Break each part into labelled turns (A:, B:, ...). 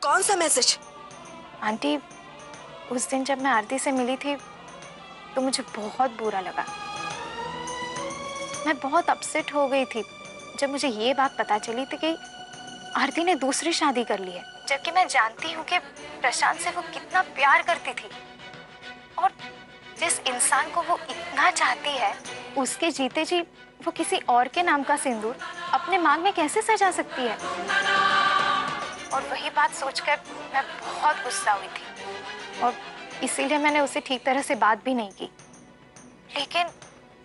A: कौन सा message?
B: Aunty, उस दिन जब मैं आरती से मिली थी तो मुझे बहुत बुरा लगा। मैं बहुत अपसेट हो गई थी जब मुझे ये बात पता चली थी कि आरती ने दूसरी शादी कर ली है, जबकि मैं जानती हूँ कि प्रशांत से वो कितना प्यार करती थी और जिस इंसान को वो इतना चाहती है उसके जीते जी वो किसी और के नाम का सिंदूर अपने मांग में कैसे सजा सकती है। और वही बात सोचकर मैं बहुत गुस्सा हुई थी और इसीलिए मैंने उसे ठीक तरह से बात भी नहीं की। लेकिन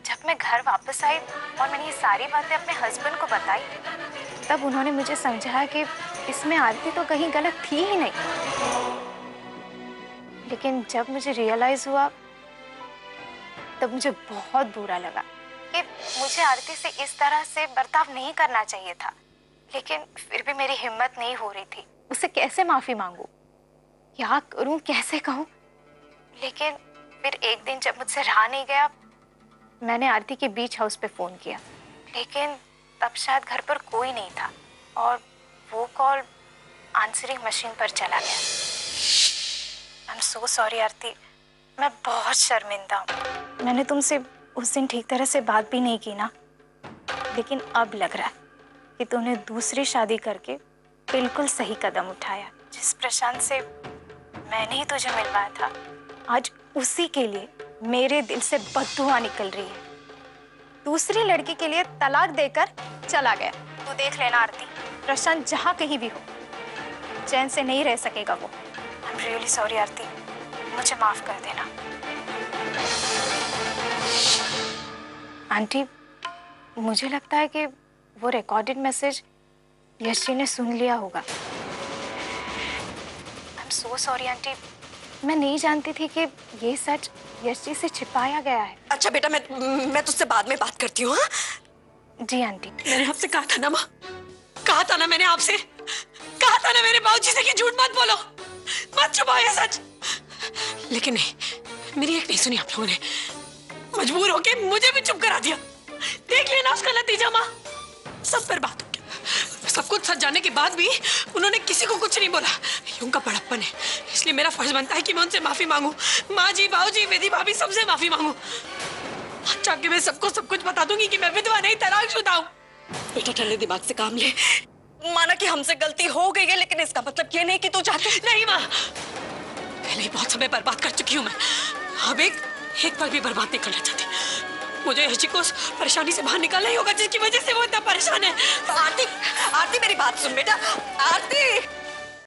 B: जब मैं घर वापस आई और मैंने ये सारी बातें अपने हस्बैंड को बताई, तब उन्होंने मुझे समझाया कि इसमें आरती तो कहीं गलत थी ही नहीं। लेकिन जब मुझे रियलाइज हुआ तब मुझे बहुत बुरा लगा कि मुझे आरती से इस तरह से बर्ताव नहीं करना चाहिए था। लेकिन फिर भी मेरी हिम्मत नहीं हो रही थी। उसे कैसे माफी मांगूं, क्या करूं, कैसे कहूं। लेकिन फिर एक दिन जब मुझसे रहा नहीं गया, मैंने आरती के बीच हाउस पे फोन किया, लेकिन तब शायद घर पर कोई नहीं था और वो कॉल आंसरिंग मशीन पर चला गया। आई एम सो सॉरी आरती, मैं बहुत शर्मिंदा हूँ। मैंने तुमसे उस दिन ठीक तरह से बात भी नहीं की ना, लेकिन अब लग रहा है कि तूने दूसरी शादी करके बिल्कुल सही कदम उठाया। जिस प्रशांत से मैंने ही तुझे मिलवाया था, आज उसी के लिए मेरे दिल से बददुआ निकल रही है। दूसरी लड़की के लिए तलाक देकर चला गया। तू देख लेना आरती, प्रशांत जहाँ कहीं भी हो चैन से नहीं रह सकेगा वो। आई एम रियली सॉरी आरती, मुझे माफ कर देना। आंटी, मुझे लगता है कि वो रिकॉर्डेड मैसेज यश जी ने सुन लिया होगा। I am so sorry aunty, मैं नहीं जानती थी कि ये सच यश जी से छिपाया गया है।
A: अच्छा बेटा, मैं तुझसे बाद में बात करती हूँ।
B: जी आंटी।
A: मैंने आपसे कहा था ना माँ, कहा था ना मैंने आपसे, कहा था ना मेरे बाबूजी से कि झूठ मत बोलो, मत छुपाओ ये सच। लेकिन नहीं, मेरी एक नहीं सुनी आप लोगों ने, मजबूर होके मुझे भी चुप करा दिया। देख लेना उसका नतीजा माँ, सब बर्बाद हो गया। सब कुछ सच जाने के बाद भी उन्होंने किसी को कुछ नहीं बोला। ये उनका बड़प्पन है, इसलिए मेरा फर्ज बनता है कि मैं उनसे माफी मांगू। माँ जी, बाबूजी, विधि भाभी, सबसे माफी मांगू। अच्छा कि मैं सबको सब कुछ बता दूंगी कि मैं विधवा नहीं, तलाकशुदा हूँ। बेटा ठंडे दिमाग से काम ले। माना कि हमसे गलती हो गई है, लेकिन इसका मतलब ये नहीं कि तू चाहती नहीं। माँ, पहले ही बहुत समय बर्बाद कर चुकी हूँ मैं, अब एक पल भी बर्बाद नहीं करना चाहती। मुझे यश जी को उस परेशानी से बाहर निकालना ही होगा जिसकी वजह से वो इतना परेशान है। आरती, आरती मेरी बात सुन बेटा, आरती।